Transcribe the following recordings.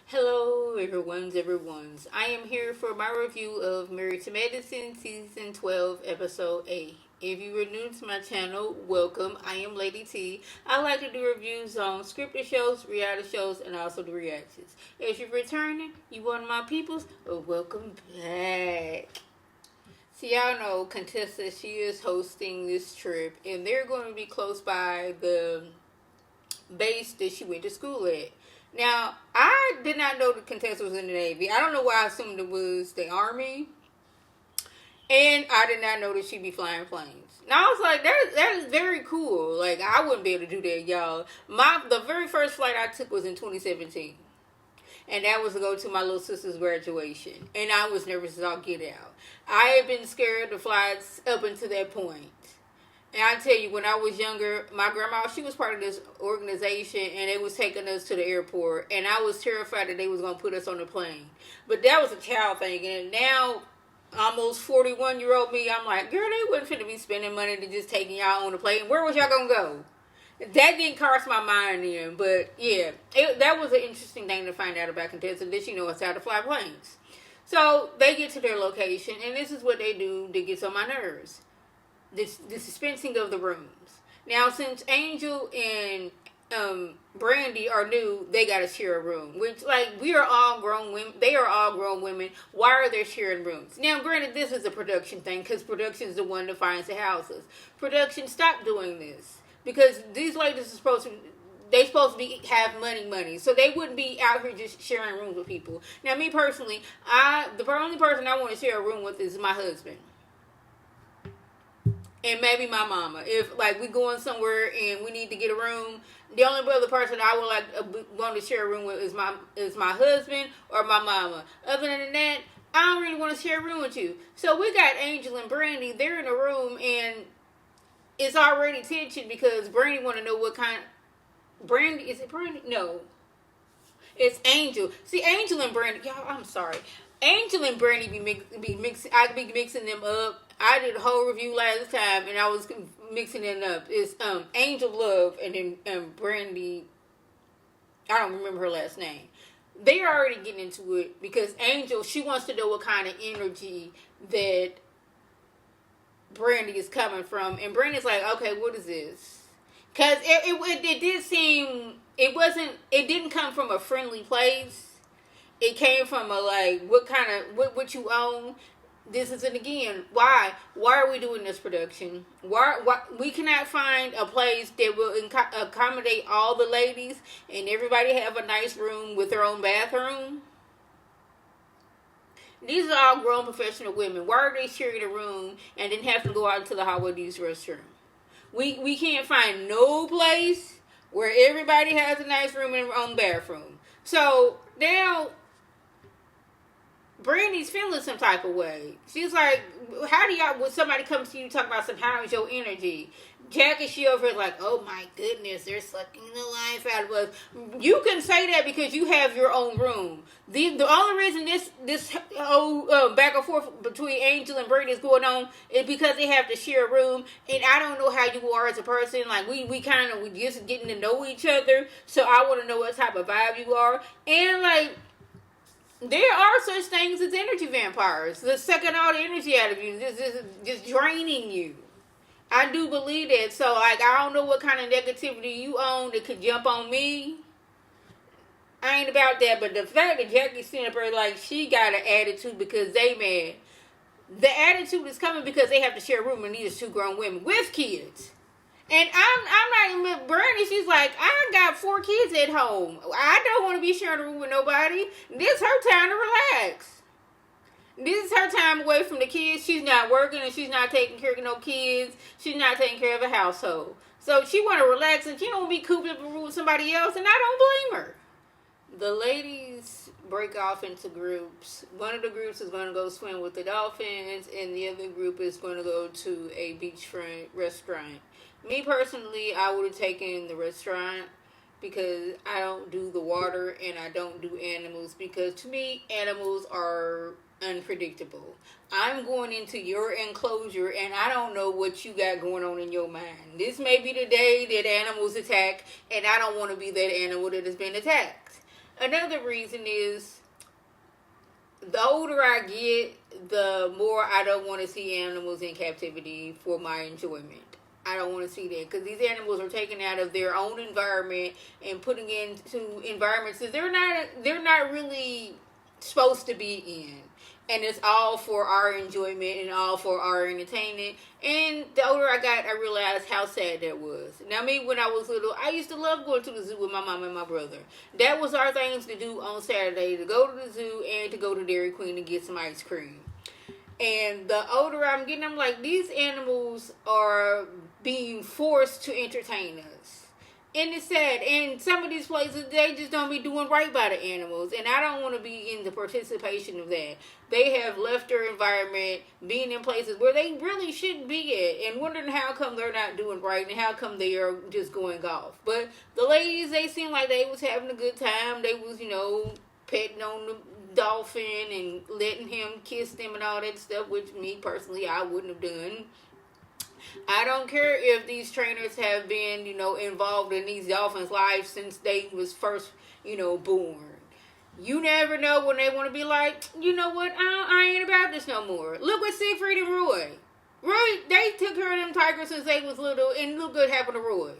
Hello, everyone's. I am here for my review of Married to Medicine Season 12, Episode 8. If you are new to my channel, welcome. I am Lady T. I like to do reviews on scripted shows, reality shows, and also the reactions. If you're returning, you one of my peoples, welcome back. So y'all know Contessa, she is hosting this trip, and they're going to be close by the base that she went to school at. Now, I did not know that Contessa was in the Navy. I don't know why I assumed it was the Army. And I did not know that she'd be flying planes. Now, I was like, that is very cool. Like, I wouldn't be able to do that, y'all. The very first flight I took was in 2017. And that was to go to my little sister's graduation. And I was nervous as all get out. I had been scared to flights up until that point. And I tell you, when I was younger, my grandma, she was part of this organization, and they was taking us to the airport, and I was terrified that they was going to put us on the plane. But that was a child thing, and now, almost 41-year-old me, I'm like, girl, they wouldn't finna be spending money to just taking y'all on the plane. Where was y'all going to go? That didn't cross my mind then, but yeah, that was an interesting thing to find out about Contessa. Did she know how to fly planes? So they get to their location, and this is what they do that gets on my nerves. The dispensing of the rooms. Now, since Angel and Brandy are new, they got to share a room. Which, like, we are all grown women. They are all grown women. Why are they sharing rooms? Now, granted, this is a production thing because production is the one that finds the houses. Production, stop doing this because these ladies are supposed to have money, so they wouldn't be out here just sharing rooms with people. Now, me personally, the only person I want to share a room with is my husband. And maybe my mama. If like we going somewhere and we need to get a room, the only other person I would want to share a room with is my husband or my mama. Other than that, I don't really want to share a room with you. So we got Angel and Brandy. They're in a room and it's already tension because Brandy want to know what kind. Brandy, is it Brandy? No, it's Angel. See, Angel and Brandy. Y'all, I'm sorry. Angel and Brandy be mixing. I be mixing them up. I did a whole review last time, and I was mixing it up. It's Angel Love and then Brandy. I don't remember her last name. They're already getting into it because Angel, she wants to know what kind of energy that Brandy is coming from, and Brandy's like, okay, what is this? Because it did seem it didn't come from a friendly place. It came from a like what you own. This is it again. Why are we doing this production? Why we cannot find a place that will accommodate all the ladies and everybody have a nice room with their own bathroom? These are all grown professional women. Why are they sharing a room and then have to go out into the hallway to use the restroom? We can't find no place where everybody has a nice room and their own bathroom. So now Brandy's feeling some type of way. She's like, how do y'all, when somebody comes to you talk about how's your energy? Jackie, she over here like, oh my goodness, they're sucking the life out of us. You can say that because you have your own room. The only reason this whole back and forth between Angel and Brandy is going on is because they have to share a room. And I don't know how you are as a person. Like, we just getting to know each other. So I want to know what type of vibe you are. And like, there are such things as energy vampires. They're sucking all the energy out of you. Just draining you. I do believe that. So, like, I don't know what kind of negativity you own that could jump on me. I ain't about that. But the fact that Jackie's sitting up there like she got an attitude because they mad. The attitude is coming because they have to share a room and these are two grown women with kids. And I'm like, Bernie, she's like, I got 4 kids at home. I don't want to be sharing a room with nobody. This is her time to relax. This is her time away from the kids. She's not working and she's not taking care of no kids. She's not taking care of a household. So she want to relax and she don't be cooped up in a room with somebody else, and I don't blame her. The ladies break off into groups. One of the groups is going to go swim with the dolphins, and the other group is going to go to a beachfront restaurant. Me personally, I would have taken the restaurant because I don't do the water and I don't do animals because to me, animals are unpredictable. I'm going into your enclosure and I don't know what you got going on in your mind. This may be the day that animals attack and I don't want to be that animal that has been attacked. Another reason is the older I get, the more I don't want to see animals in captivity for my enjoyment. I don't want to see that because these animals are taken out of their own environment and putting into environments that they're not really supposed to be in. And it's all for our enjoyment and all for our entertainment. And the older I got, I realized how sad that was. Now, me, when I was little, I used to love going to the zoo with my mom and my brother. That was our things to do on Saturday, to go to the zoo and to go to Dairy Queen and get some ice cream. And the older I'm getting, I'm like, these animals are being forced to entertain us. And it's sad. And some of these places, they just don't be doing right by the animals. And I don't want to be in the participation of that. They have left their environment, being in places where they really shouldn't be at, and wondering how come they're not doing right and how come they are just going off. But the ladies, they seem like they was having a good time. They was, petting on the dolphin and letting him kiss them and all that stuff, which me personally, I wouldn't have done. I don't care if these trainers have been, involved in these dolphins' lives since they was first, born. You never know when they want to be like, you know what, I ain't about this no more. Look what Siegfried and Roy. Roy, they took care of them tigers since they was little, and look what happened to Roy.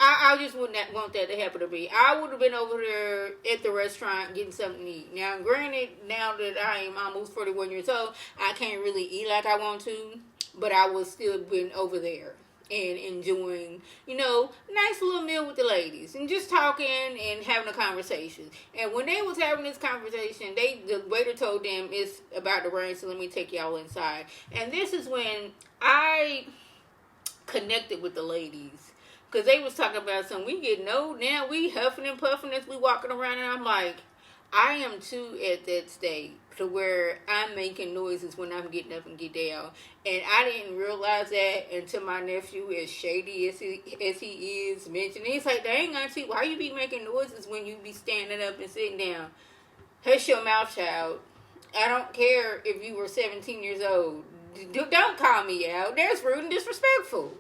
I just would not want that to happen to me. I would have been over there at the restaurant getting something to eat. Now, granted, now that I am almost 41 years old, I can't really eat like I want to. But I was still been over there and enjoying, nice little meal with the ladies and just talking and having a conversation. And when they was having this conversation, the waiter told them it's about to rain, so let me take y'all inside. And this is when I connected with the ladies. Because they was talking about something. We getting old now. We huffing and puffing as we walking around. And I'm like, I am too at that stage to where I'm making noises when I'm getting up and get down. And I didn't realize that until my nephew, as shady as he is, mentioned it. He's like, dang, auntie, why you be making noises when you be standing up and sitting down? Hush your mouth, child. I don't care if you were 17 years old. Don't call me out. That's rude and disrespectful.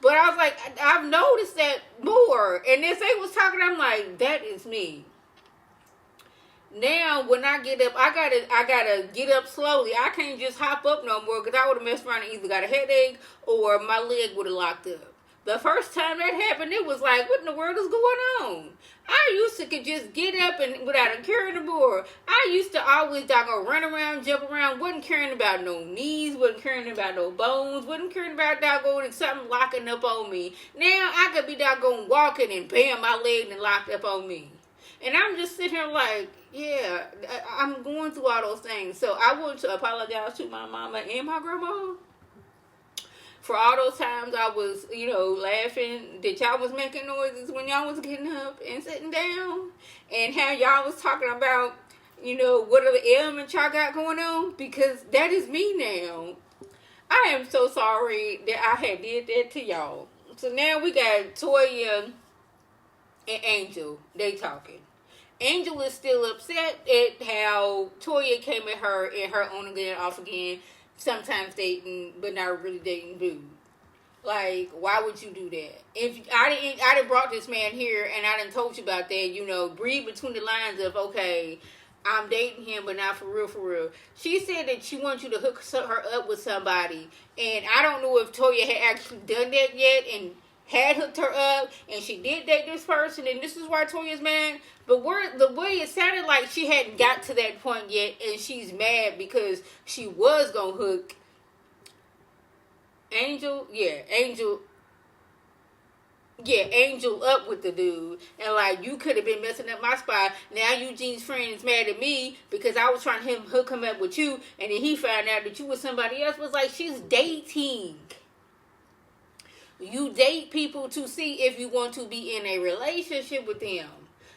But I was like, I've noticed that more. And as they was talking, I'm like, that is me. Now, when I get up, I gotta get up slowly. I can't just hop up no more because I would have messed around and either got a headache or my leg would have locked up. The first time that happened, it was like, what in the world is going on? I used to could just get up and without a care in the board. I used to always run around, jump around, wasn't caring about no knees, wasn't caring about no bones, wasn't caring about something locking up on me. Now I could be walking and bam, my leg and locked up on me. And I'm just sitting here like, yeah, I'm going through all those things. So I want to apologize to my mama and my grandma for all those times I was, laughing that y'all was making noises when y'all was getting up and sitting down. And how y'all was talking about, what other ailments y'all got going on. Because that is me now. I am so sorry that I had did that to y'all. So now we got Toya and Angel. They talking. Angel is still upset at how Toya came at her and her on again, off again, sometimes dating, but not really dating dude. Like, why would you do that? If I didn't brought this man here and I done told you about that, read between the lines of, okay, I'm dating him, but not for real, for real. She said that she wants you to hook her up with somebody, and I don't know if Toya had actually done that yet and had hooked her up, and she did date this person, and this is why Toya's mad. But the way it sounded like she hadn't got to that point yet, and she's mad because she was gonna hook Angel up with the dude, and like, you could have been messing up my spot. Now Eugene's friend is mad at me because I was trying to hook him up with you, and then he found out that you was somebody else. Was like, she's dating. You date people to see if you want to be in a relationship with them.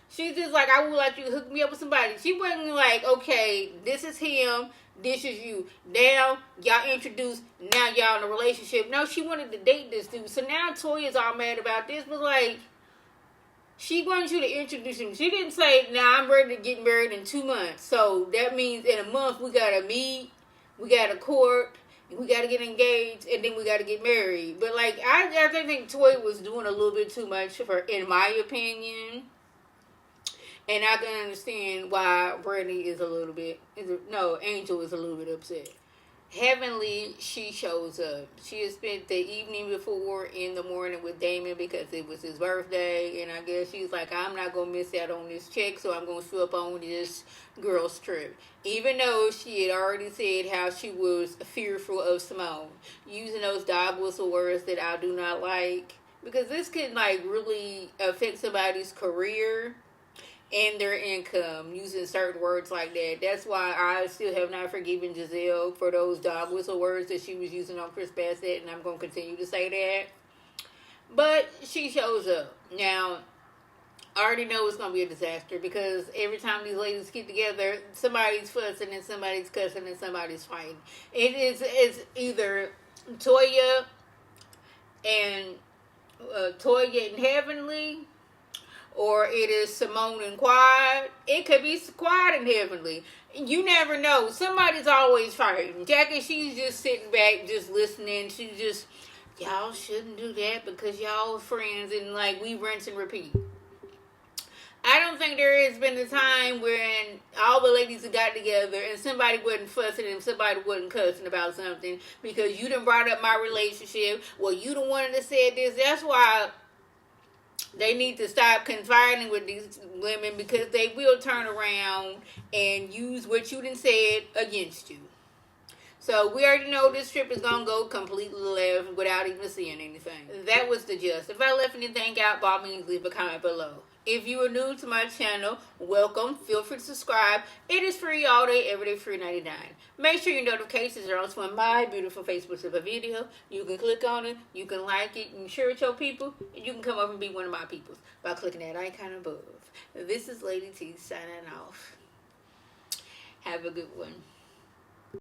She's just like, I would like you to hook me up with somebody. She wasn't like, okay, this is him, this is you. Now, y'all introduced, now y'all in a relationship. No, she wanted to date this dude. So now Toya's all mad about this, but like, she wants you to introduce him. She didn't say, nah, I'm ready to get married in 2 months. So that means in a month, we got to meet, we got to court, we got to get engaged, and then we got to get married. But like, I think Toya was doing a little bit too much for, in my opinion. And I can understand why Brittany is a little bit, no, Angel is a little bit upset. Heavenly, she shows up. She had spent the evening before in the morning with Damon because it was his birthday, and I guess she's like, I'm not gonna miss out on this check, so I'm gonna show up on this girls' trip. Even though she had already said how she was fearful of Simone, using those dog whistle words that I do not like, because this could like really affect somebody's career and their income using certain words like that. That's why I still have not forgiven Giselle for those dog whistle words that she was using on Chris Bassett, and I'm going to continue to say that. But she shows up. Now, I already know it's going to be a disaster because every time these ladies get together, somebody's fussing and somebody's cussing and somebody's fighting. It's either Toya and Heavenly, or it is Simone and Quad. It could be Quad and Heavenly. You never know. Somebody's always fighting. Jackie, she's just sitting back, just listening. She's just, y'all shouldn't do that because y'all friends, and like we rinse and repeat. I don't think there has been a time when all the ladies got together and somebody wasn't fussing and somebody wasn't cussing about something because you done brought up my relationship. Well, you the one that said this. That's why they need to stop confiding with these women because they will turn around and use what you done said against you. So we already know this trip is going to go completely left without even seeing anything. That was the gist. If I left anything out, by all means, leave a comment below. If you are new to my channel, welcome. Feel free to subscribe. It is free all day, every day, free 99. Make sure your notifications are on so when my beautiful face puts up a video. You can click on it, you can like it, and share it with your people, and you can come up and be one of my peoples by clicking that icon above. This is Lady T signing off. Have a good one.